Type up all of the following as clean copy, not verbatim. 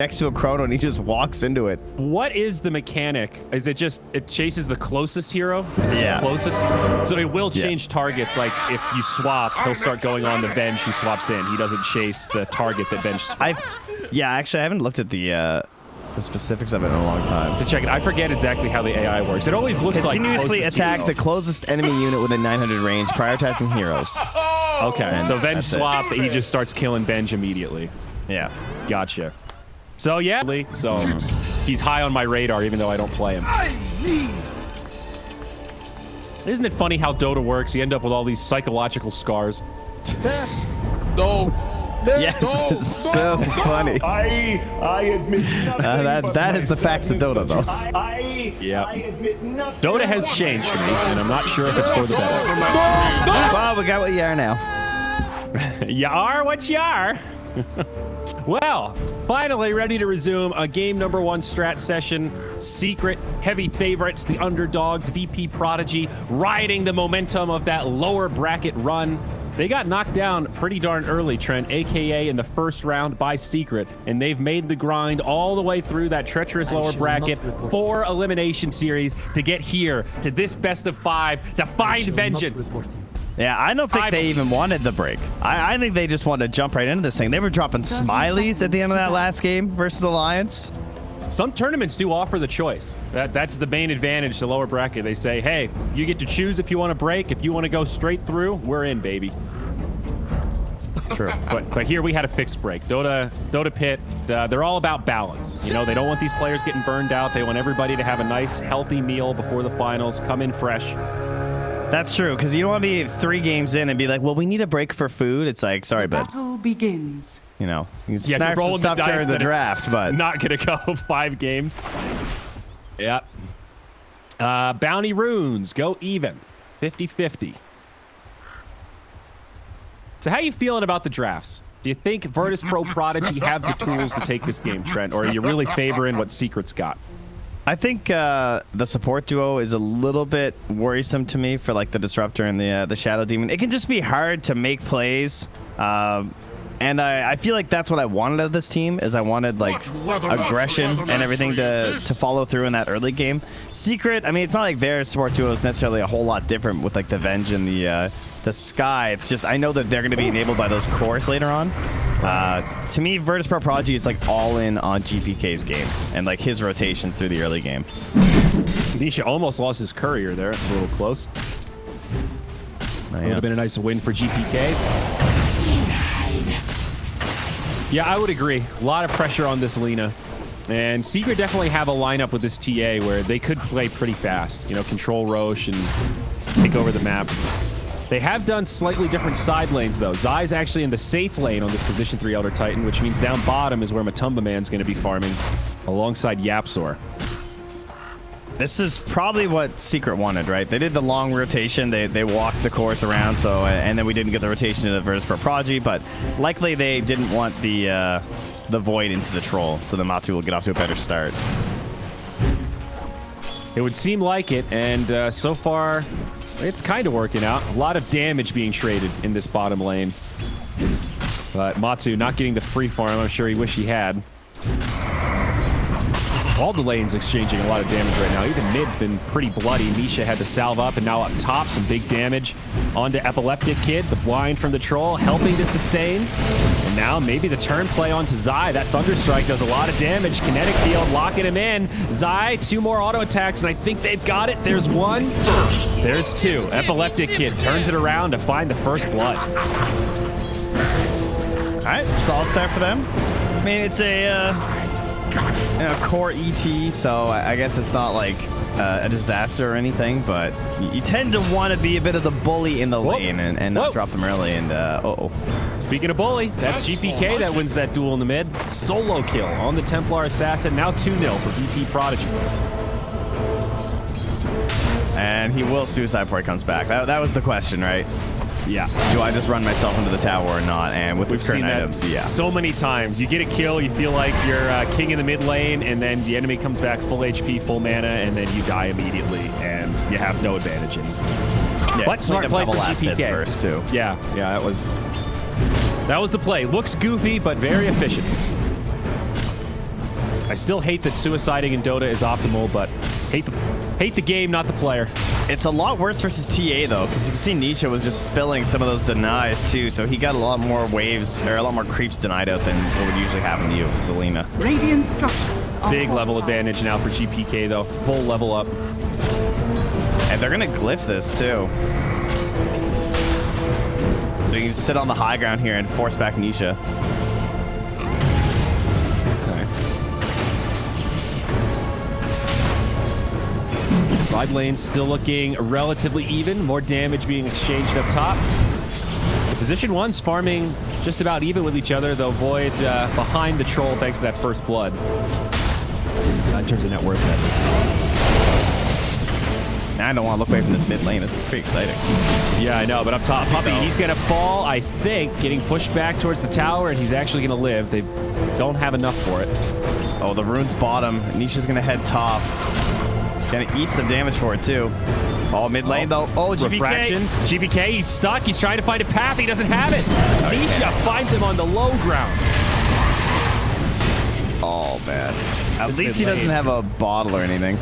next to a Chrono and he just walks into it. What is the mechanic? Is it just it chases the closest hero? Is it Yeah. the closest? So it will change targets. Like if you swap, he'll start going on the bench who swaps in. He doesn't chase the target that bench swaps. Yeah, actually, I haven't looked at the specifics of it in a long time. To check it, I forget exactly how the AI works. It always looks like continuously attack the closest enemy unit within 900 range, prioritizing heroes. Okay, And so bench that's swap, he just starts killing bench immediately. Yeah. Gotcha. So yeah, so he's high on my radar even though I don't play him. Isn't it funny how Dota works? You end up with all these psychological scars. No. Yeah, it's so funny. I admit nothing. That is the facts of Dota, though. Yeah. Dota has changed for me, and I'm not sure if it's for the better. Well, we got what you are now. You are what you are. Well, finally ready to resume a game number 1 strat session. Secret, heavy favorites, the underdogs, VP Prodigy, riding the momentum of that lower bracket run. They got knocked down pretty darn early, Trent, aka in the first round by Secret, and they've made the grind all the way through that treacherous lower bracket 4 elimination series to get here to this best of 5 to find vengeance. Yeah, I don't think they even wanted the break. I think they just wanted to jump right into this thing. They were dropping smileys at the end of that last game versus Alliance. Some tournaments do offer the choice. That's the main advantage to lower bracket. They say, hey, you get to choose if you want to break. If you want to go straight through, we're in, baby. True. But here we had a fixed break. Dota Pit, they're all about balance. You know, they don't want these players getting burned out. They want everybody to have a nice, healthy meal before the finals, come in fresh. That's true, because you don't want to be 3 games in and be like, well, we need a break for food. It's like, sorry, but battle begins. You know, you can Yeah, snap some stuff during the draft, but not gonna go 5 games. Yep. Bounty runes go even, 50-50. So how you feeling about the drafts? Do you think Virtus Pro Prodigy have the tools to take this game, Trent, or are you really favoring what Secret's got? I think the support duo is a little bit worrisome to me for like the Disruptor and the Shadow Demon. It can just be hard to make plays, and I feel like that's what I wanted of this team. Is I wanted like aggression and everything to follow through in that early game. Secret, I mean, it's not like their support duo is necessarily a whole lot different with like the Venge and the Sky. It's just I know that they're going to be enabled by those cores later on. To me, Virtus Pro Prodigy is like all in on GPK's game and like his rotations through the early game. Nisha almost lost his courier there. It's a little close. Would have been a nice win for GPK. Yeah, I would agree. A lot of pressure on this Lina. And Secret definitely have a lineup with this TA where they could play pretty fast. You know, control Roche and take over the map. They have done slightly different side lanes, though. Zai's actually in the safe lane on this position 3 Elder Titan, which means down bottom is where Matumba Man's going to be farming alongside Yapsor. This is probably what Secret wanted, right? They did the long rotation. They walked the course around, so and then we didn't get the rotation to the Virtus Pro Prodigy, but likely they didn't want the Void into the Troll, so the Matu will get off to a better start. It would seem like it, and so far, it's kind of working out. A lot of damage being traded in this bottom lane. But Matu not getting the free farm. I'm sure he wish he had. All the lanes exchanging a lot of damage right now. Even mid's been pretty bloody. Misha had to salve up, and now up top, some big damage onto Epileptic Kid. The blind from the Troll helping to sustain. And now maybe the turn play onto Zai. That Thunderstrike does a lot of damage. Kinetic Field locking him in. Zai, 2 more auto attacks, and I think they've got it. There's 1. There's 2. Epileptic Kid turns it around to find the first blood. All right, solid start for them. I mean, it's a core ET, so I guess it's not like a disaster or anything, but you tend to want to be a bit of the bully in the lane and not drop them early. And Speaking of bully, that's GPK that wins that duel in the mid. Solo kill on the Templar Assassin. Now 2-0 for VP Prodigy. And he will suicide before he comes back. That was the question, right? Yeah. Do I just run myself into the tower or not? And with his current items, yeah. So many times. You get a kill, you feel like you're king in the mid lane, and then the enemy comes back full HP, full mana, and then you die immediately, and you have no advantage anymore. Yeah, but smart play for GPK. First too. Yeah, that was... That was the play. Looks goofy, but very efficient. I still hate that suiciding in Dota is optimal, but hate the game, not the player. It's a lot worse versus TA though, because you can see Nisha was just spilling some of those denies too, so he got a lot more waves, or a lot more creeps denied out than what would usually happen to you, Zelina. Radiant structures are Big level fortified. advantage now for GPK though. Full level up. And they're gonna glyph this too. So you can sit on the high ground here and force back Nisha. Side lane still looking relatively even. More damage being exchanged up top. The position one's farming just about even with each other, though Void behind the troll thanks to that first blood. In terms of net worth, that is. I don't want to look away from this mid lane. This is pretty exciting. Yeah, I know, but up top, Puppy, he's going to fall, I think, getting pushed back towards the tower, and he's actually going to live. They don't have enough for it. Oh, the rune's bottom. Nisha's going to head top. Gonna eat some damage for it too. Oh, mid lane though. Oh, GPK. Refraction. GPK, he's stuck. He's trying to find a path. He doesn't have it. Nisha finds him on the low ground. Oh, man. At This least he mid doesn't lane. have a bottle or anything.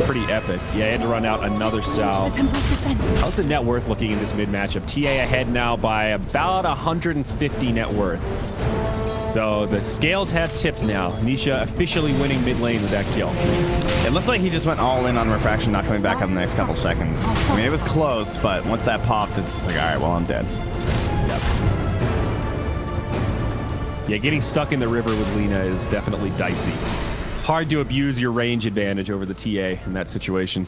Pretty epic. Yeah, he had to run out another salve. Temple's defense. How's the net worth looking in this mid matchup? TA ahead now by about 150 net worth. So the scales have tipped now. Nisha officially winning mid lane with that kill. It looked like he just went all in on refraction, not coming back up in the next couple seconds. I mean, it was close, but once that popped, it's just like, all right, well, I'm dead. Yeah, getting stuck in the river with Lina is definitely dicey. Hard to abuse your range advantage over the TA in that situation.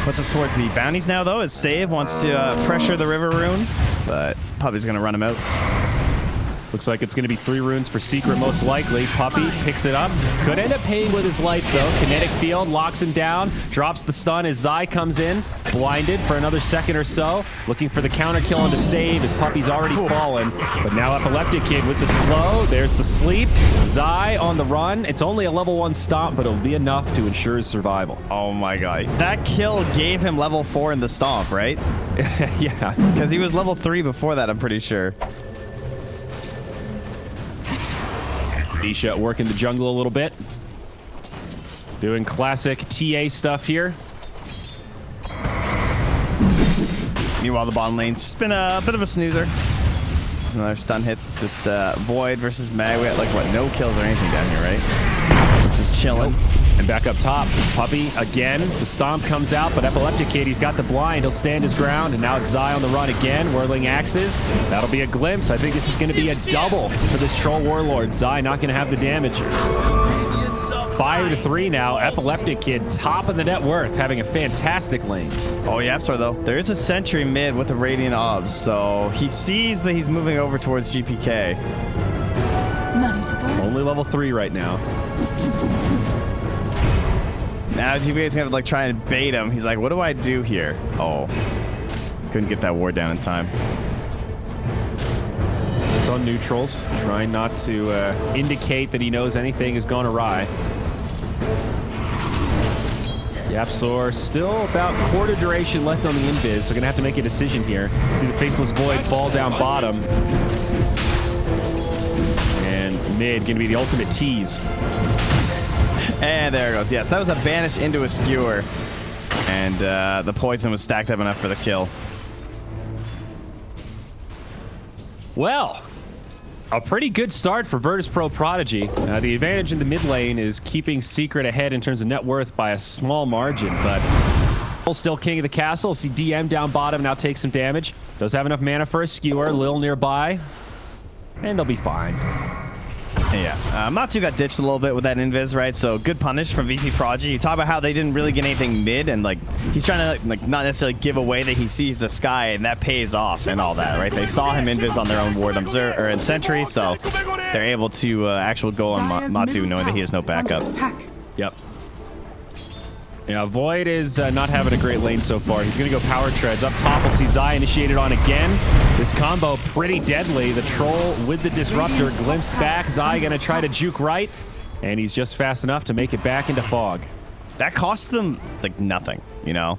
What's the sword to be? Bounties now, though, as Save wants to pressure the river rune, but Puppy's going to run him out. Looks like it's going to be 3 runes for Secret, most likely. Puppy picks it up. Could end up paying with his lights, though. Kinetic Field locks him down. Drops the stun as Zai comes in. Blinded for another second or so. Looking for the counter kill on the save as Puppy's already fallen. But now Epileptic Kid with the slow. There's the sleep. Zai on the run. It's only a level 1 stomp, but it'll be enough to ensure his survival. Oh, my God. That kill gave him level 4 in the stomp, right? Yeah. Because he was level 3 before that, I'm pretty sure. Nisha working the jungle a little bit. Doing classic TA stuff here. Meanwhile, the bottom lane's just been a bit of a snoozer. Another stun hits. It's just Void versus Mag. We got, like, what, no kills or anything down here, right? It's just chilling. Nope. And back up top, Puppy again. The stomp comes out, but Epileptic Kid, he's got the blind. He'll stand his ground, and now it's Zai on the run again, whirling axes. That'll be a glimpse. I think this is going to be a double for this Troll Warlord. Zai not going to have the damage. 5-3 now. Epileptic Kid, top of the net worth, having a fantastic lane. Oh, yeah, sorry, though. There is a sentry mid with a Radiant Obs, so he sees that he's moving over towards GPK. Money to burn. Only level 3 right now. Now GPK's gonna like try and bait him. He's like, what do I do here? Oh, couldn't get that ward down in time. It's on neutrals, trying not to indicate that he knows anything has gone awry. Yapsor still about quarter duration left on the invis, so gonna have to make a decision here. See the Faceless Void fall down bottom. And mid gonna be the ultimate tease. And there it goes. Yes, that was a banish into a skewer. And the poison was stacked up enough for the kill. Well, a pretty good start for Virtus.Pro Prodigy. The advantage in the mid lane is keeping Secret ahead in terms of net worth by a small margin, but still king of the castle. See DM down bottom now take some damage. Does have enough mana for a skewer. Lil nearby, and they'll be fine. Yeah, Matsu got ditched a little bit with that invis, right? So good punish from VP Prodigy. You talk about how they didn't really get anything mid, and like he's trying to like not necessarily give away that he sees the sky, and that pays off and all that, right? They saw him invis on their own ward observe or in sentry, so they're able to actual go on Matsu knowing that he has no backup. Yep. Yeah, Void is not having a great lane so far. He's going to go power treads. Up top, we'll see Zai initiated on again. This combo pretty deadly. The troll with the disruptor glimpsed back. Zai going to try to juke right, and he's just fast enough to make it back into fog. That cost them like nothing, you know?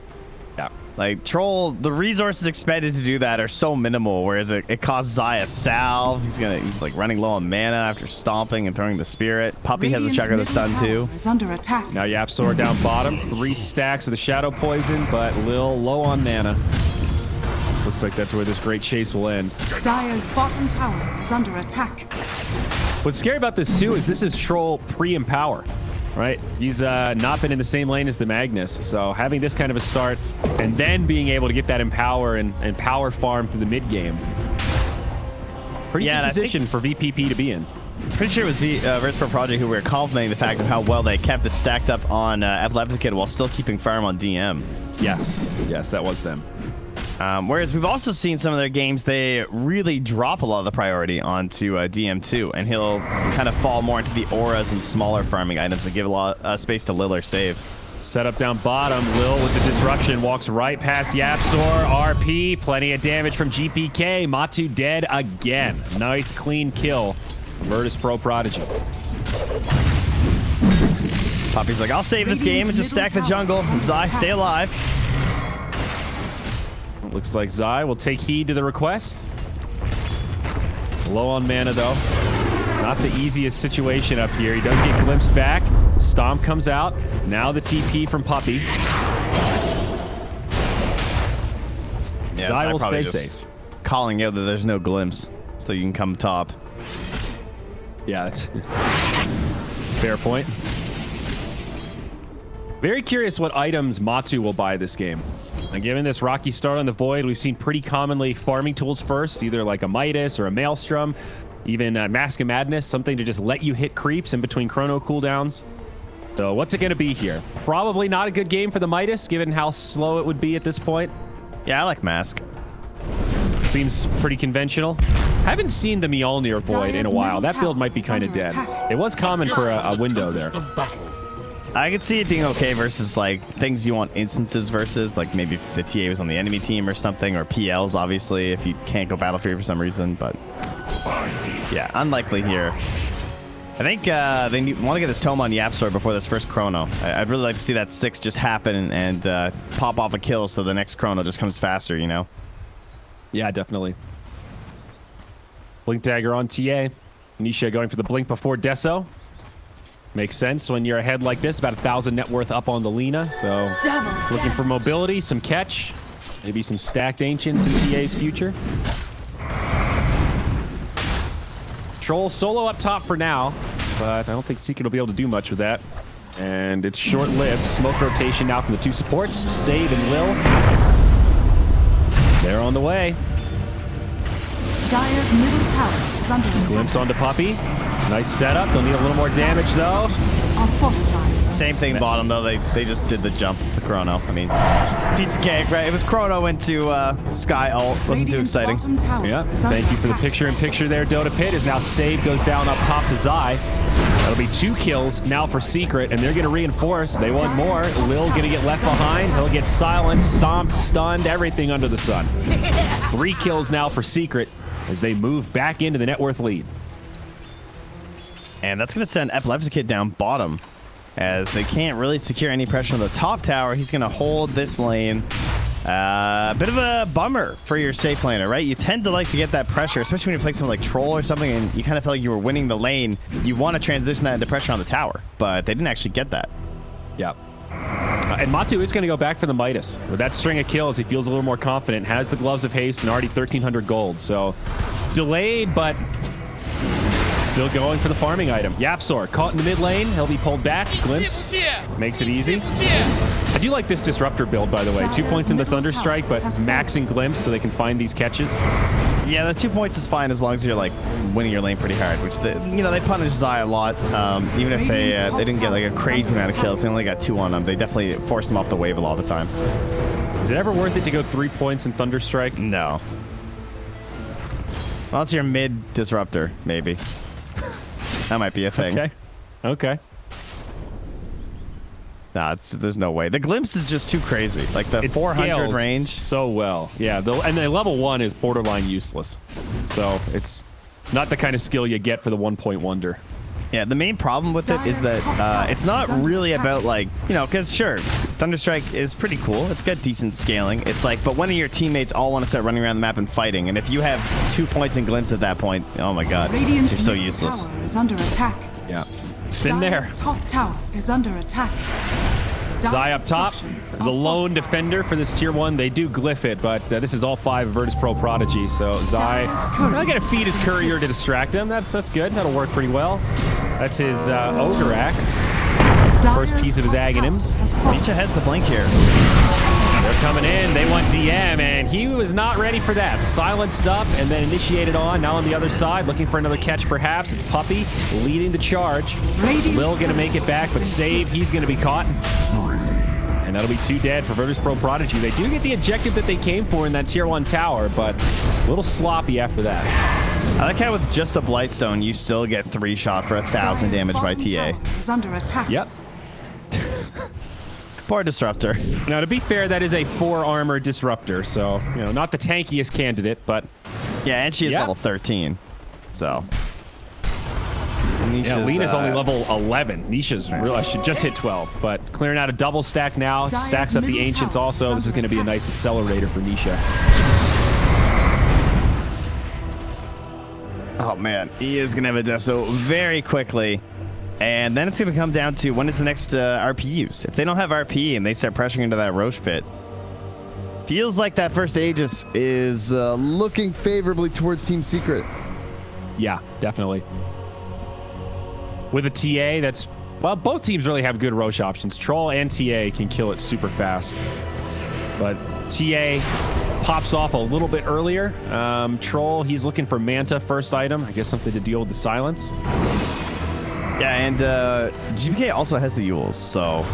Yeah. Like, Troll, the resources expended to do that are so minimal, whereas it costs Zai a salve. He's like running low on mana after stomping and throwing the spirit. Puppy has a chugger to stun too. Is under attack. Now Yapsor down bottom. 3 stacks of the Shadow Poison, but Lil low on mana. Looks like that's where this great chase will end. Dire's bottom tower is under attack. What's scary about this too is this is Troll pre-empower, right? He's not been in the same lane as the Magnus, so having this kind of a start and then being able to get that empower and power farm through the mid game. Pretty good position for VP.P to be in. Pretty sure it was the Virtus.Pro Project who were complimenting the fact of how well they kept it stacked up on Epileptic Kid while still keeping farm on DM. Yes, that was them. Whereas we've also seen some of their games, they really drop a lot of the priority onto DM2, and he'll kind of fall more into the auras and smaller farming items that give a lot of space to Lil or save. Set up down bottom. Lil with the disruption walks right past Yapsor. RP, plenty of damage from GPK. Matu dead again. Nice clean kill. Virtus.Pro Prodigy. Poppy's like, I'll save this game and just stack the jungle. Zai, stay alive. Looks like Zai will take heed to the request. Low on mana, though. Not the easiest situation up here. He does get glimpsed back. Stomp comes out. Now the TP from Puppy. Yeah, Zai will stay just safe. Calling out that there's no glimpse, so you can come top. Yeah, that's fair point. Very curious what items Matu will buy this game. And given this rocky start on the Void, we've seen pretty commonly farming tools first, either like a Midas or a Maelstrom, even Mask of Madness, something to just let you hit creeps in between Chrono cooldowns. So what's it going to be here? Probably not a good game for the Midas, given how slow it would be at this point. Yeah, I like Mask. Seems pretty conventional. Haven't seen the Mjolnir Void in a while. That build might be kind of dead. It was common for a window there. I could see it being okay versus like things you want instances versus, like maybe if the TA was on the enemy team or something, or PLs obviously if you can't go Battlefield for some reason, but yeah, unlikely here. I think they want to get this tome on Yapsor before this first Chrono. I'd really like to see that 6 just happen and pop off a kill so the next Chrono just comes faster, you know? Yeah, definitely. Blink Dagger on TA. Nisha going for the blink before Deso. Makes sense when you're ahead like this, about 1,000 net worth up on the Lina. So looking for mobility, some catch, maybe some stacked Ancients in TA's future. Troll solo up top for now, but I don't think Secret will be able to do much with that. And it's short-lived. Smoke rotation now from the 2 supports. Save and Lil. They're on the way. Dire's middle tower is under attack. Glimpse onto Puppy. Nice setup. They'll need a little more damage, though. Are fortified. Same thing bottom, though. They just did the jump to Chrono. I mean, piece of cake, right? It was Chrono into Sky ult. Wasn't too exciting. Yeah, thank you for the picture-in-picture there. Dota Pit is now saved, goes down up top to Zai. That'll be 2 kills now for Secret, and they're going to reinforce. They want more. Lil going to get left behind. He'll get silenced, stomped, stunned, everything under the sun. 3 kills now for Secret as they move back into the net worth lead. And that's going to send Epileptic Kid down bottom, as they can't really secure any pressure on the top tower. He's going to hold this lane. Bit of a bummer for your safe laner, right? You tend to like to get that pressure, especially when you play something like Troll or something, and you kind of feel like you were winning the lane. You want to transition that into pressure on the tower, but they didn't actually get that. Yep. And Matu is going to go back for the Midas. With that string of kills, he feels a little more confident, has the Gloves of Haste, and already 1,300 gold. So, delayed, but still going for the farming item. Yapsor caught in the mid lane. He'll be pulled back. Glimpse makes it easy. I do like this Disruptor build, by the way. 2 points in the Thunderstrike, but maxing Glimpse so they can find these catches. Yeah, the 2 points is fine as long as you're like winning your lane pretty hard, which they punish Zai a lot. Even if they didn't get like a crazy amount of kills, they only got 2 on them. They definitely force them off the wave a lot of the time. Is it ever worth it to go 3 points in Thunderstrike? No. Well, that's your mid Disruptor, maybe. That might be a thing. Okay. Nah, there's no way. The Glimpse is just too crazy. Like the 400 range. So well. Yeah, and then level 1 is borderline useless. So it's not the kind of skill you get for the 1-point wonder. Yeah, the main problem with it is that it's not really about like, you know, because sure, Thunderstrike is pretty cool. It's got decent scaling. It's like, but when your teammates all want to start running around the map and fighting, and if you have 2 points and glimpse at that point, oh my god, you're so useless. Tower is under attack. Yeah. Been there. Dire's top tower is under attack. Zai up top, Structures the are lone fortified. defender for this tier 1. They do glyph it, but this is all 5 Virtus Pro Prodigy. So Zai, Dire's courier. I gotta feed his courier to distract him. That's good. That'll work pretty well. That's his Ogre Axe. First Dire's piece of his top tower Aghanims. has fallen. Nisha has the blink here. They're coming in. They want DM, and he was not ready for that. Silenced up and then initiated on. Now on the other side, looking for another catch perhaps. It's Puppy leading the charge. Radiant's Lil gonna make it back, but save. He's gonna be caught. And that'll be 2 dead for Virtus Pro Prodigy. They do get the objective that they came for in that tier 1 tower, but a little sloppy after that. I like how with just a Blightstone, you still get 3 shot for 1,000 Dire's damage by bottom TA. tower is under attack. Yep. Poor Disruptor. Now, to be fair, that is a 4 armor disruptor, so, you know, not the tankiest candidate, but Yeah, and she is Yeah. level 13. So. yeah, Nisha's, Lena's only level 11. Nisha's real. I should just hit 12, but clearing out a double stack now. Dire's Stacks up the middle Ancients tower also. is This is under going to be a attack. nice accelerator for Nisha. Oh man, he is gonna have a Deso very quickly, and then it's gonna come down to when is the next RP use. If they don't have RP and they start pressuring into that Roche pit, feels like that first Aegis is looking favorably towards Team Secret. Yeah, definitely. With a TA, that's... Well, both teams really have good Roche options. Troll and TA can kill it super fast. But TA pops off a little bit earlier. Troll, he's looking for Manta first item. I guess something to deal with the silence. Yeah, and GPK also has the Yules, so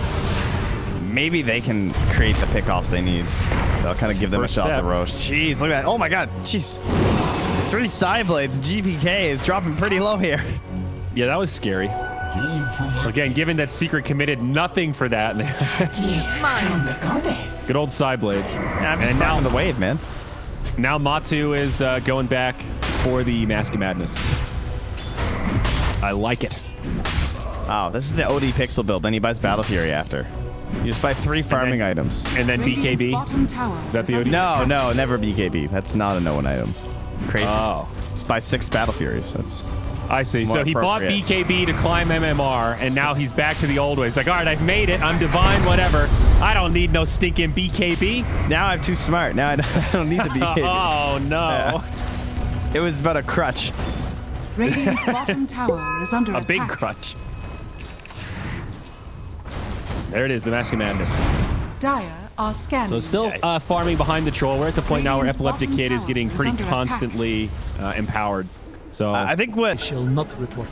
maybe they can create the pickoffs they need. They'll kind of give them a first shot at step. the Roche. Jeez, look at that. Oh my god, jeez. 3 side blades. GPK is dropping pretty low here. Yeah, that was scary. Again, given that Secret committed nothing for that. Good old side blades. Yeah, I'm just And now now, the wave, man. now Matu is going back for the Mask of Madness. I like it. Oh, this is the OD Pixel build. Then he buys Battle Fury after. You just buy 3 farming items. And then Radiant's BKB. bottom tower Is that the under OD? No, never BKB. That's not a no-one item. Crazy. Oh. Just buy 6 Battle Furies. That's I see. More So he bought appropriate. BKB to climb MMR, and now he's back to the old ways. Like, all right, I've made it. I'm divine, whatever. I don't need no stinking BKB. now I'm too smart. Now I don't need to BKB. Oh, no. It was about a crutch. Radiant's bottom tower is under A attack. big crutch. There it is, the Mask of Madness. Dire are scanning. So still farming behind the troll. We're at the point now where Radiant's Epileptic bottom Kid is tower getting is pretty under attack. constantly empowered. So I think what Shall not report.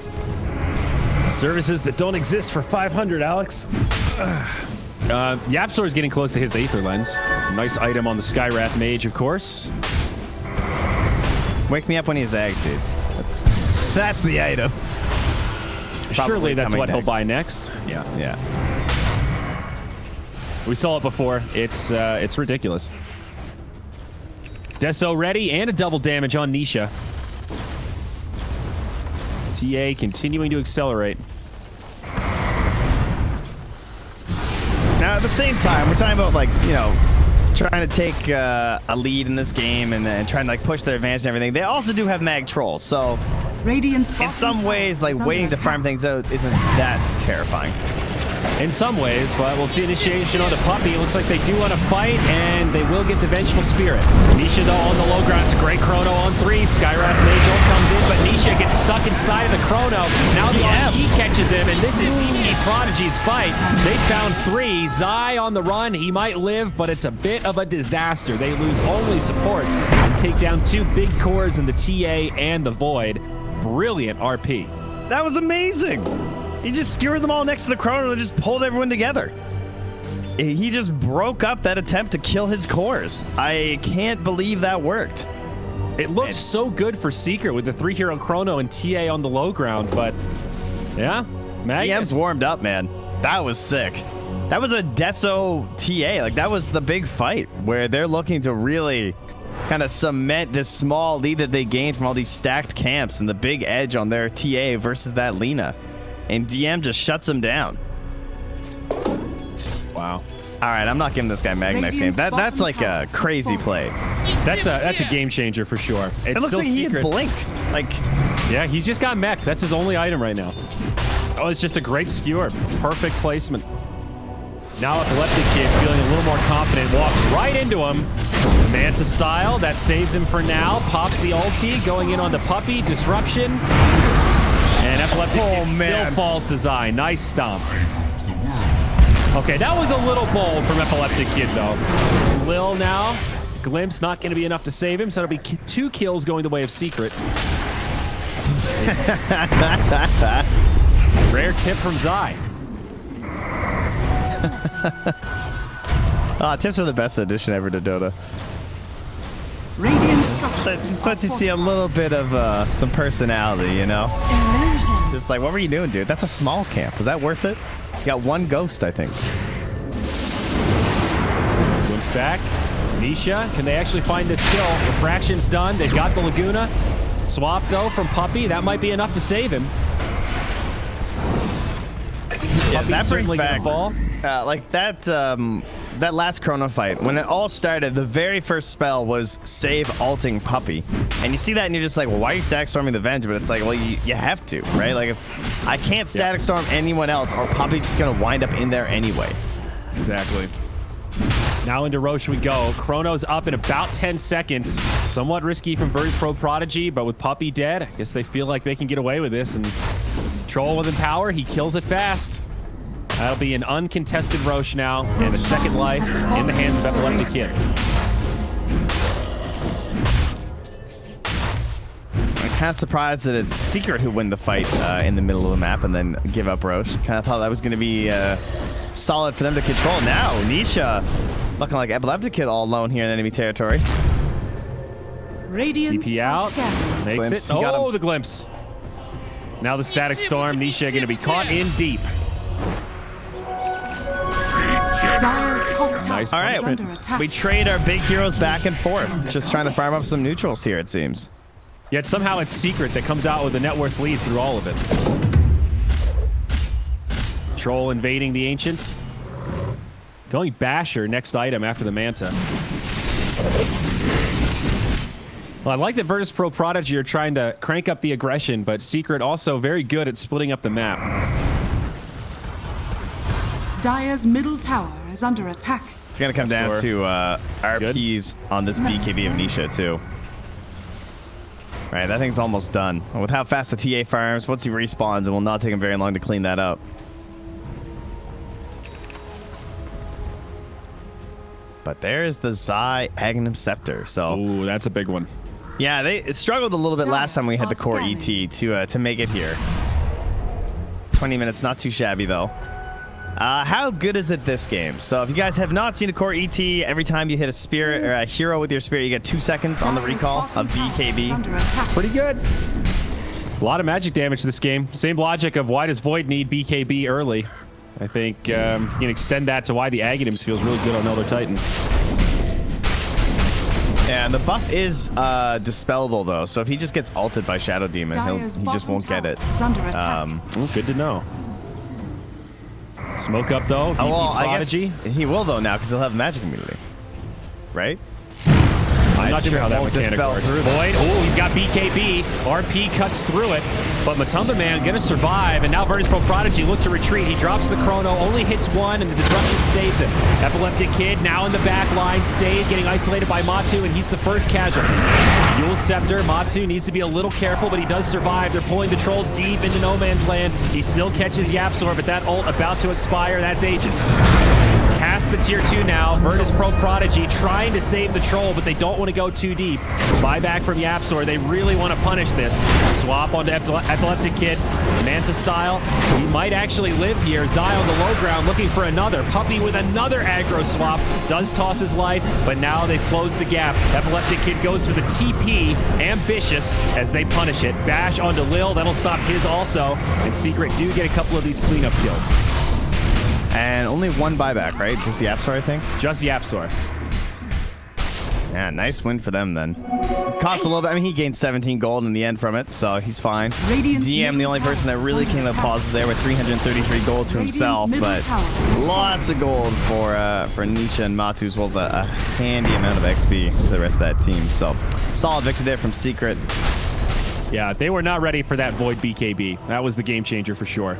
services that don't exist for 500, Alex. Yapsor is getting close to his Aether Lens. Nice item on the Skywrath Mage, of course. wake me up when he zags, dude. That's the item. Surely that's coming what he'll next. buy next. Yeah. Yeah. We saw it before. It's ridiculous. Deso ready and a double damage on Nisha. TA continuing to accelerate. Now at the same time, we're talking about like, you know, trying to take a lead in this game and then trying to like push their advantage and everything. They also do have mag trolls, so Radiant's bottom in some tower ways, like is under waiting to attack. farm things out isn't that terrifying. In some ways, but we'll see initiation on the Puppy. It looks like they do want to fight, and they will get the Vengeful Spirit. Nisha, though, on the low ground. It's a great Chrono on 3. Skywrath Mage comes in, but Nisha gets stuck inside of the Chrono. Now the RP catches him, and this is VP Prodigy's fight. They found 3. Zai on the run. He might live, but it's a bit of a disaster. They lose only supports and take down 2 big cores in the TA and the Void. Brilliant RP. That was amazing. He just skewered them all next to the Chrono and just pulled everyone together. He just broke up that attempt to kill his cores. I can't believe that worked. It looked so good for Secret with the 3-hero Chrono and TA on the low ground, but yeah, Magnus. DM's warmed up, man. That was sick. That was a Deso TA. Like, that was the big fight where they're looking to really kind of cement this small lead that they gained from all these stacked camps and the big edge on their TA versus that Lina. and DM just shuts him down. Wow. All right, I'm not giving this guy Mag next game. That's like a crazy play. That's a game changer for sure. It's It looks still like he secret. had blink. Like, Yeah, he's just got mech. That's his only item right now. Oh, it's just a great skewer. Perfect placement. Now Epileptic Kid feeling a little more confident. Walks right into him. Manta style. That saves him for now. Pops the ulti. Going in on the puppy. Disruption. And Epileptic Kid still falls to Zai. Nice stomp. Okay, that was a little bold from Epileptic Kid, though. Lil now. Glimpse not going to be enough to save him, so it'll be 2 kills going the way of Secret. Rare tip from Zai. tips are the best addition ever to Dota. Radiant structures Just are lets you see a little bit of some personality, you know? Illusion. Just like, what were you doing, dude? That's a small camp. Was that worth it? You got 1 ghost, I think. Glimpse back. Nisha, can they actually find this kill? Refraction's done. They've got the Laguna. Swap, though, from Puppy. That might be enough to save him. Yeah, that brings certainly gonna back fall. like that that last Chrono fight. When it all started, the very first spell was save alting Puppy, and you see that and you're just like, well, why are you static storming the Venge? But it's like, well, you have to, right? Like, if I can't static storm anyone else, or Puppy's just gonna wind up in there anyway. Exactly. Now into Roche we go. Chrono's up in about 10 seconds. Somewhat risky from Virtus Pro Prodigy, but with Puppy dead, I guess they feel like they can get away with this. And Troll with Empower, he kills it fast. That'll be an uncontested Roche now, and a second life in the hands of Epileptic Kid. I'm kind of surprised that it's Secret who win the fight in the middle of the map and then give up Roche. Kind of thought that was going to be solid for them to control. Now, Nisha looking like Epileptic Kid all alone here in enemy territory. Radiant TP out. scattered. Makes Glimpse, it. he got Oh, him. the glimpse. Now the Static Storm. Nisha going to be caught in deep. Dire's top tower Nice. All right, is under attack. we trade our big heroes back and forth. Just trying to farm up some neutrals here, it seems. Yet somehow it's Secret that comes out with a net worth lead through all of it. Troll invading the Ancients. Going Basher, next item after the Manta. Well, I like that Virtus Pro Prodigy are trying to crank up the aggression, but Secret also very good at splitting up the map. Dire's middle tower is under attack. It's going to come down to RPs on this BKB of Nisha, too. Right, that thing's almost done. With how fast the TA farms, once he respawns, it will not take him very long to clean that up. But there's the Zai Aghanim Scepter. So, Ooh, that's a big one. yeah, they struggled a little bit last time we had the core ET to make it here. 20 minutes, not too shabby though. How good is it this game? So if you guys have not seen a core ET, every time you hit a spirit or a hero with your spirit, you get 2 seconds on the Dire's recall bottom of tower is BKB. under attack. Pretty good. A lot of magic damage this game. Same logic of why does Void need BKB early. I think you can extend that to why the Aghanims feels really good on Elder Titan. Yeah, and the buff is dispellable though, so if he just gets ulted by Shadow Demon, Dire's he just bottom won't get tower it. is under attack. Ooh, good to know. Smoke up though. VP well, I guess Prodigy. he will though now because he'll have magic immunity, right? I'm not sure how that won't mechanic dispel works. through this. Void, oh, he's got BKB. RP cuts through it, but Matumba Man gonna survive, and now Virtus Pro Prodigy look to retreat. He drops the Chrono, only hits one, and the disruption saves him. Epileptic Kid now in the back line, saved, getting isolated by Matu, and he's the first casualty. Yule Scepter, Matu needs to be a little careful, but he does survive. They're pulling the Troll deep into no man's land. He still catches Yapsor, but that ult about to expire, that's Aegis. Cast the tier 2 now. Virtus Pro Prodigy trying to save the Troll, but they don't want to go too deep. Buyback from Yapsor. They really want to punish this. Swap onto Epileptic Kid. Manta style. He might actually live here. Zai on the low ground looking for another. Puppy with another aggro swap. Does toss his life, but now they've closed the gap. Epileptic Kid goes for the TP. Ambitious as they punish it. Bash onto Lil. That'll stop his also. And Secret do get a couple of these cleanup kills. And only one buyback, right? Just the Yapsor, I think. Just Yapsor. Yeah, nice win for them then. Cost a little bit. I mean, he gained 17 gold in the end from it, so he's fine. DM, the only person that really came up positive there with 333 gold to himself, but lots of gold for Nisha and Matu, as well as a handy amount of XP to the rest of that team. So solid victory there from Secret. Yeah, they were not ready for that Void BKB. That was the game changer for sure.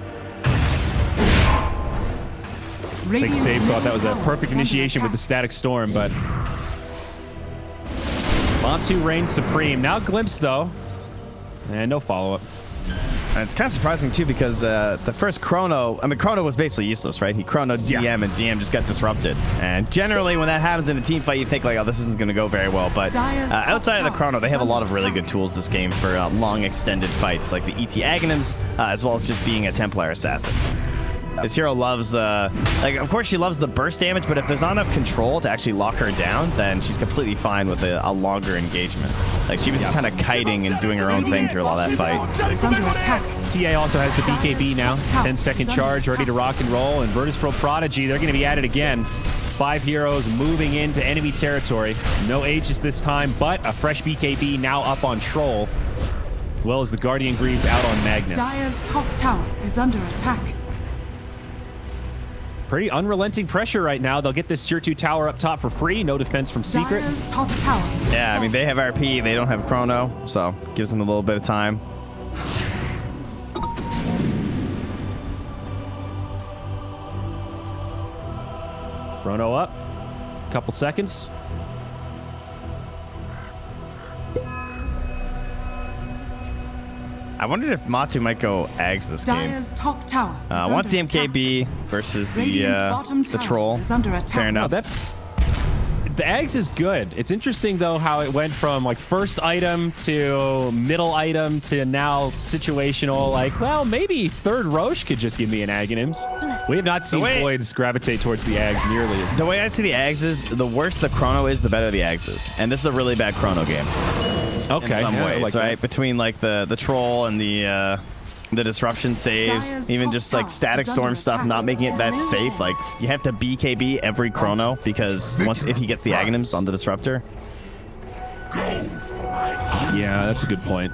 I think Save thought that was a perfect initiation with the Static Storm, but Matu reigns supreme. Now Glimpse, though. And no follow-up. And it's kind of surprising, too, because the first Chrono... I mean, Chrono was basically useless, right? He Chronoed DM, and DM just got disrupted. And generally, when that happens in a team fight, you think, like, oh, this isn't going to go very well. But outside of the Chrono, they have a lot of really good tools this game for long, extended fights, like the ET Aghanims, as well as just being a Templar Assassin. This hero loves, like, of course she loves the burst damage, but if there's not enough control to actually lock her down, then she's completely fine with a longer engagement. Like, she was just kind of kiting and doing her own thing through a lot of that fight. Is under attack. TA also has the BKB now. 10-second charge, ready to rock and roll. And Virtus.Pro Prodigy, they're going to be at it again. 5 heroes moving into enemy territory. No Aegis this time, but a fresh BKB now up on Troll, as well as the Guardian Greaves out on Magnus. Dire's top tower is under attack. Pretty unrelenting pressure right now. They'll get this tier 2 tower up top for free. No defense from Secret. Dire's top tower. Yeah, I mean, they have RP. They don't have Chrono, so gives them a little bit of time. Chrono up. Couple seconds. I wondered if Matu might go Ags this game. Dire's top tower is Wants the under MKB attack. versus Bottom the tower Troll. is under attack. Fair enough. The Ags is good. It's interesting, though, how it went from, like, first item to middle item to now situational. Like, well, maybe third Roche could just give me an Aghanims. We have not seen Voids gravitate towards the Ags nearly as much. The way I see the Ags is, the worse the Chrono is, the better the Ags is. And this is a really bad Chrono game. Okay. In some ways, like right? Between, like, the Troll and the disruption saves, Dire's even top just like tower Static is Storm under stuff, attack. not making it that safe. Like, you have to BKB every Chrono because if he gets the Aghanims on the disruptor. Yeah, that's a good point.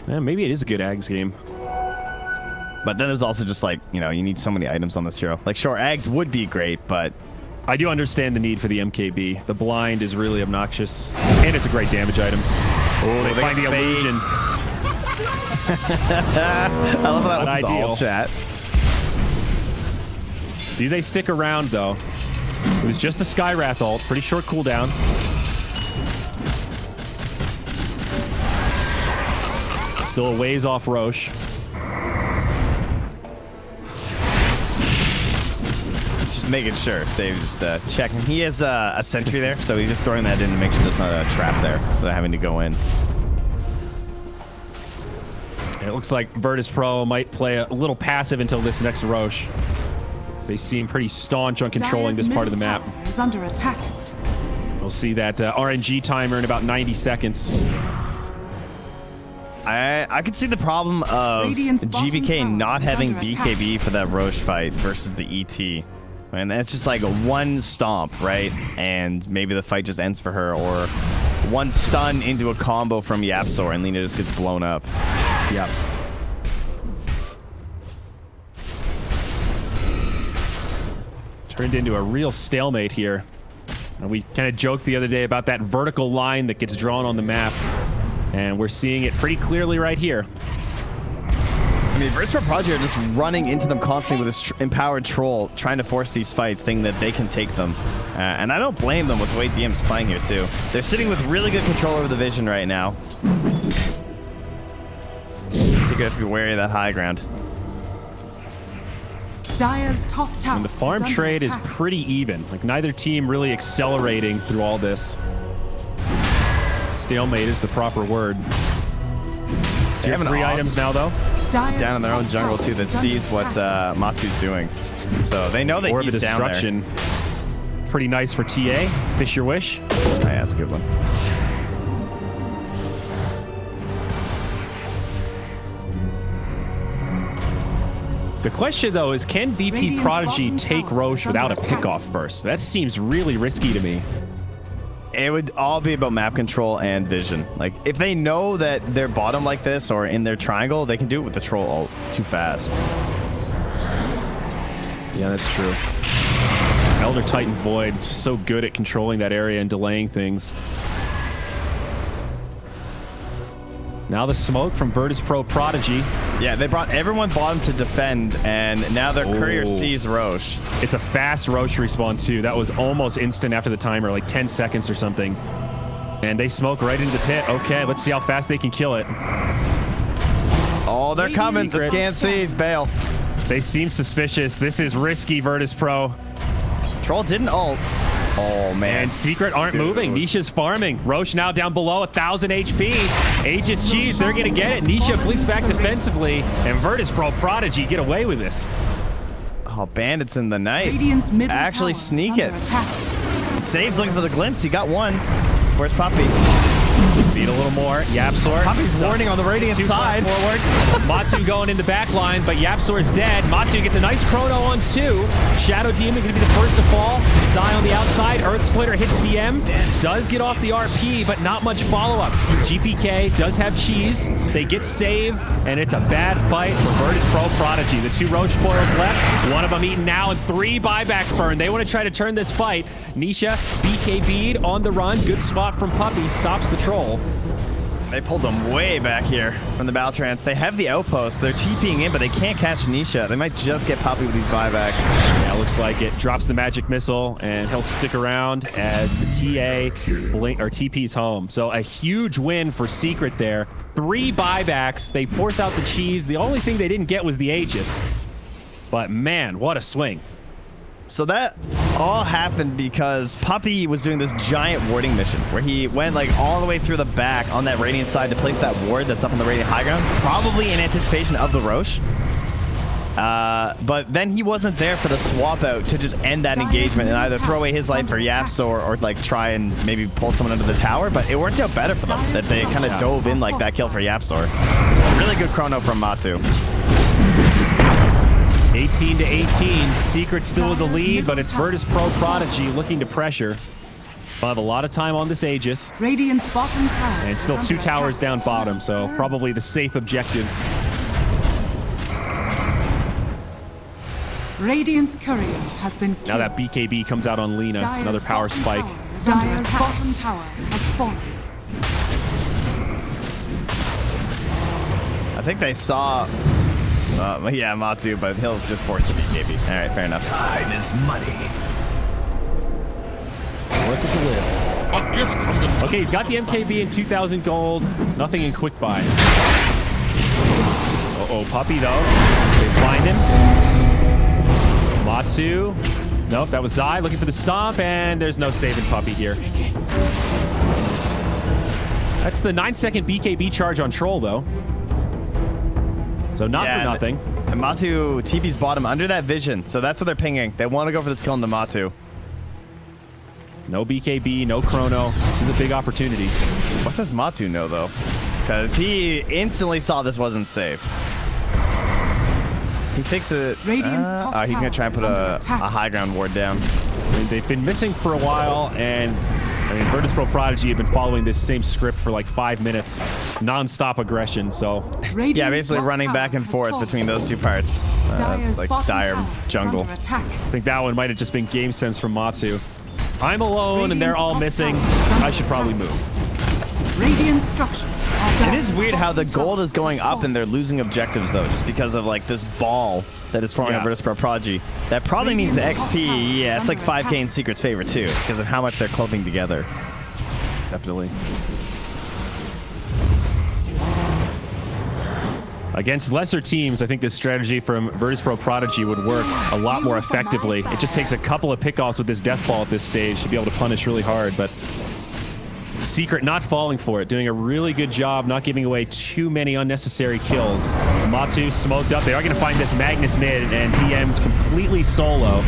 Yeah, maybe it is a good Ags game. But then there's also just like, you need so many items on this hero. Like, sure, Ags would be great, but I do understand the need for the MKB. The blind is really obnoxious, and it's a great damage item. Oh, they find the illusion. I love that Not with ideal. all chat. Do they stick around, though? It was just a Skywrath ult. Pretty short cooldown. Still a ways off Roche. Just making sure. Save just checking. He has a sentry there, so he's just throwing that in to make sure there's not a trap there without having to go in. It looks like Virtus.Pro might play a little passive until this next Roche. They seem pretty staunch on controlling Dire's this part of the middle map. tower is under attack. We'll see that RNG timer in about 90 seconds. I could see the problem of Radiant's bottom GBK tower not is having under attack. BKB for that Roche fight versus the ET. And that's just like one stomp, right? And maybe the fight just ends for her, or one stun into a combo from Yapsor and Lina just gets blown up. Yep. Turned into a real stalemate here. And we kind of joked the other day about that vertical line that gets drawn on the map. And we're seeing it pretty clearly right here. I mean, Virtus.Pro Prodigy are just running into them constantly with this empowered Troll, trying to force these fights, thinking that they can take them. And I don't blame them with the way DM's playing here, too. They're sitting with really good control over the vision right now. So you have to be wary of that high ground. Dire's top tower. And the farm trade is pretty even. Like, neither team really accelerating through all this. Stalemate is the proper word. They have 3 items now, though. Down in their own jungle, too, that sees what Matu's doing. So they know that Orb of he's down there. Destruction. Pretty nice for TA. Fish your wish. Oh, yeah, that's a good one. The question, though, is can VP Radiant's Prodigy bottom take tower Roche is without a under attack. pickoff burst? That seems really risky to me. It would all be about map control and vision. Like, if they know that they're bottom like this or in their triangle, they can do it with the troll ult too fast. Yeah, that's true. Elder Titan Void, just so good at controlling that area and delaying things. Now the smoke from Virtus.Pro Prodigy. Yeah, they brought everyone bottom to defend, and now their courier sees Roche. It's a fast Roche respawn, too. That was almost instant after the timer, like 10 seconds or something. And they smoke right into the pit. Okay, let's see how fast they can kill it. Oh, they're coming. The scan sees bail. They seem suspicious. This is risky, Virtus.Pro. Troll didn't ult. Oh, man. And Secret aren't moving. Nisha's farming. Roche now down below 1,000 HP. Aegis Cheese, they're going to get it. Nisha blinks back defensively. And Virtus.Pro Prodigy get away with this. Oh, Bandits in the night. Radiant's middle Actually tower sneak is it. under attack. Saves looking for the glimpse. He got one. Where's Puppy? Beat a little more. Yapsor. Puppy's warning on the Radiant side. Forward. Matu going in the back line, but Yapsor is dead. Matu gets a nice chrono on 2. Shadow Demon going to be the first to fall. Zai on the outside. Earth Splitter hits the M. Does get off the RP, but not much follow-up. GPK does have cheese. They get save, and it's a bad fight for Virtus.Pro Prodigy. The 2 Roche spoils left. One of them eaten now, and 3 buybacks burned. They want to try to turn this fight. Nisha, BKB'd on the run. Good spot from Puppy. Stops the troll. They pulled them way back here from the battle trance. They have the outpost. They're TPing in, but they can't catch Nisha. They might just get Puppy with these buybacks. Yeah, looks like it. Drops the magic missile, and he'll stick around as the TA blink or TP's home. So a huge win for Secret there. 3 buybacks. They force out the cheese. The only thing they didn't get was the Aegis. But man, what a swing. So that all happened because Puppy was doing this giant warding mission where he went like all the way through the back on that Radiant side to place that ward that's up on the Radiant high ground, probably in anticipation of the Roche. But then he wasn't there for the swap out to just end that engagement and either throw away his life for Yaps or like try and maybe pull someone under the tower, but it worked out better for them that they kind of dove in like that kill for Yapsor. Really good chrono from Matu. 18 to 18. Secret still with the lead, but it's Virtus.Pro Prodigy looking to pressure. We'll have a lot of time on this Aegis. Radiant's bottom tower And is still 2 under towers attack. down bottom, so probably the safe objectives. Radiant's courier has been killed. Now that BKB comes out on Lina, Dire's another power bottom spike. tower is under Dire's attack. Bottom tower has fallen. I think they saw... yeah, Matu, but he'll just force the BKB. All right, fair enough. Time is money. Worth it to live. A gift from the Okay, he's got the MKB and 2,000 gold. Nothing in quick buy. Uh-oh, Puppy, though. They find him. Matu. Nope, that was Zai looking for the stomp, and there's no saving Puppy here. That's the 9-second BKB charge on Troll, though. So not for nothing. And Matu TP's bottom under that vision, so that's what they're pinging. They want to go for this kill on the Matu. No BKB, no Chrono. This is a big opportunity. What does Matu know, though? Because he instantly saw this wasn't safe. He thinks that... Radiant's top he's going to try and put tower a is under attack. high ground ward down. I mean, they've been missing for a while, and I mean, Virtus.Pro Prodigy have been following this same script for like 5 minutes. Non-stop aggression, so... Radiant's Yeah, basically top running tower back and has forth fallen. between those 2 parts. Dire's Like bottom dire tower is jungle. under attack. I think that one might have just been game sense from Matu. I'm alone, and they're all Radiant's missing. top tower is under I should probably attack. move. Radiant structures are It is weird how the gold is going up and they're losing objectives, though, just because of like this ball that is forming on Virtus.Pro Prodigy. That probably means the Radiant's top tower XP, yeah, is it's like under 5k attack. in Secret's favor, too, because of how much they're clumping together. Definitely. Against lesser teams, I think this strategy from Virtus.Pro Prodigy would work a lot more effectively. It just takes a couple of pickoffs with this death ball at this stage to be able to punish really hard, but Secret not falling for it, doing a really good job not giving away too many unnecessary kills. Matu smoked up. They are going to find this Magnus mid, and DM completely solo.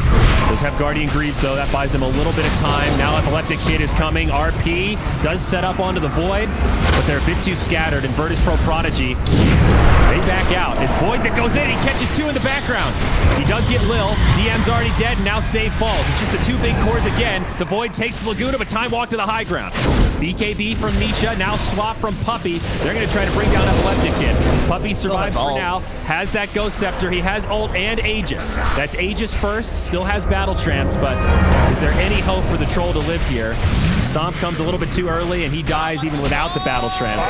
Does have Guardian Greaves, though. That buys him a little bit of time. Now Epileptic Kid is coming. RP does set up onto the Void, but they're a bit too scattered. And Virtus Pro Prodigy, they back out. It's Void that goes in. He catches two in the background. He does get Lil. DM's already dead, and now save falls. It's just the two big cores again. The Void takes Laguna, but time walk to the high ground. BKB from Nisha, now swap from Puppey. They're going to try to bring down Epileptic Kid. Puppey survives for now, has that Ghost Scepter. He has ult and Aegis. That's Aegis first, still has Battle Trance, but is there any hope for the Troll to live here? Stomp comes a little bit too early, and he dies even without the Battle Trance.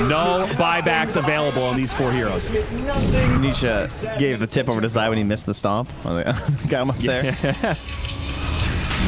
No buybacks available on these four heroes. Nisha gave the tip over to Zai when he missed the Stomp. Got him up there.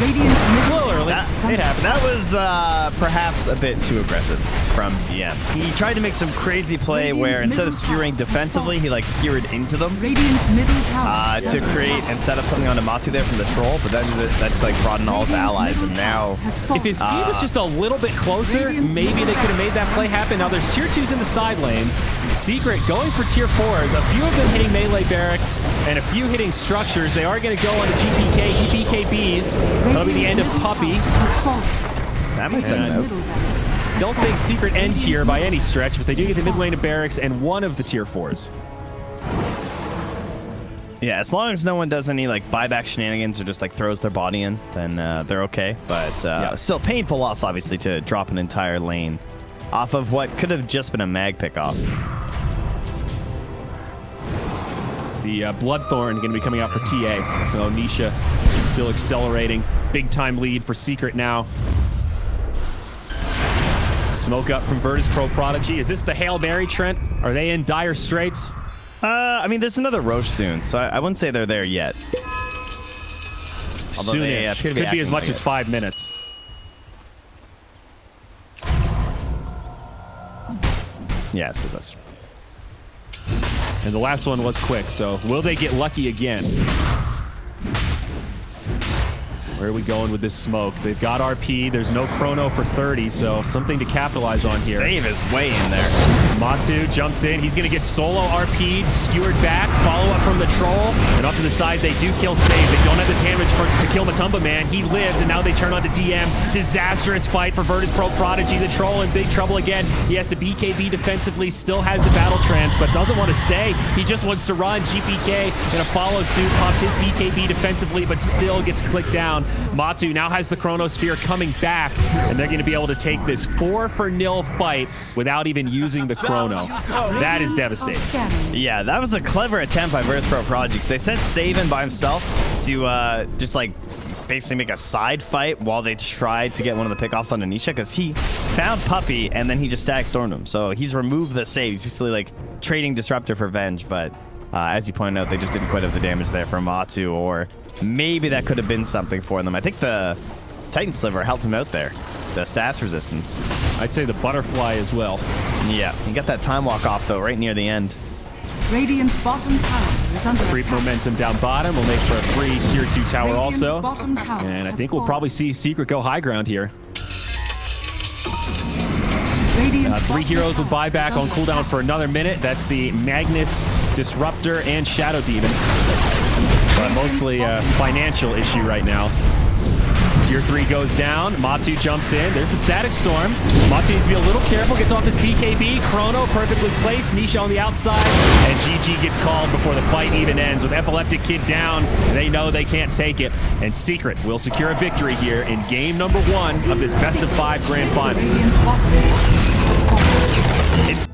Radiant's A little early. It happened. That was perhaps a bit too aggressive from DM. He tried to make some crazy play where instead of skewering defensively, he like skewered into them Radiant's middle tower to create and set up something on Matu there from the Troll, but then that's like brought in all his allies, and now if his team was just a little bit closer, maybe they could have made that play happen. Now there's tier 2s in the side lanes. Secret going for tier 4s. A few of them hitting melee barracks and a few hitting structures. They are going to go on to GPK, BKBs. That'll be the end of Puppey. that might send him out. Don't think Secret end here by any stretch, but they do get the mid lane of barracks and one of the tier 4s. Yeah, as long as no one does any like buyback shenanigans or just like throws their body in, then they're okay. But still painful loss, obviously, to drop an entire lane off of what could have just been a mag pickoff. The Bloodthorn going to be coming out for TA. So Nisha still accelerating. Big time lead for Secret now. Smoke up from Virtus Pro Prodigy. Is this the Hail Mary, Trent? Are they in dire straits? I mean, there's another Roche soon, so I wouldn't say they're there yet. Although Soonish. Could be as much as 5 minutes. Yeah, it's possessed. And the last one was quick, so will they get lucky again? Where are we going with this smoke? They've got RP. There's no Chrono for 30, so something to capitalize on here. Save is way in there. Matu jumps in. He's going to get solo RP'd, skewered back, follow up from the Troll, and up to the side, they do kill Save. They don't have the damage to kill Matumba Man. He lives, and now they turn on to DM. Disastrous fight for Virtus Pro Prodigy. The Troll in big trouble again. He has to BKB defensively, still has the Battle Trance, but doesn't want to stay. He just wants to run. GPK in a follow suit, pops his BKB defensively, but still gets clicked down. Matu now has the Chronosphere coming back, and they're going to be able to take this 4-0 fight without even using the Chrono. That is devastating. Yeah, that was a clever attempt by Virtus Pro Project. They sent Saban by himself to just like basically make a side fight while they tried to get one of the pickoffs onto Nisha, because he found Puppey and then he just stag stormed him. So he's removed the save. He's basically like trading Disruptor for Venge, but as you pointed out, they just didn't quite have the damage there from Matu, or maybe that could have been something for them. I think the Titan Sliver helped him out there. The stats resistance. I'd say the Butterfly as well. Yeah, he got that time walk off, though, right near the end. Radiant's bottom tower is under Brief attack. momentum down bottom. We'll make for a free tier 2 tower Radiant's also. bottom tower And I has think we'll fallen. probably see Secret go high ground here. Radiant's 3 bottom heroes will tower buy is back on under cooldown attack. for another minute. That's the Magnus, Disruptor, and Shadow Demon. But mostly a financial issue right now. Tier 3 goes down. Matu jumps in. There's the Static Storm. Matu needs to be a little careful. Gets off his BKB. Chrono perfectly placed. Nisha on the outside. And GG gets called before the fight even ends. With Epileptic Kid down, they know they can't take it. And Secret will secure a victory here in game number 1 of this best of 5 grand final. Radiant's bottom tower has fallen. It's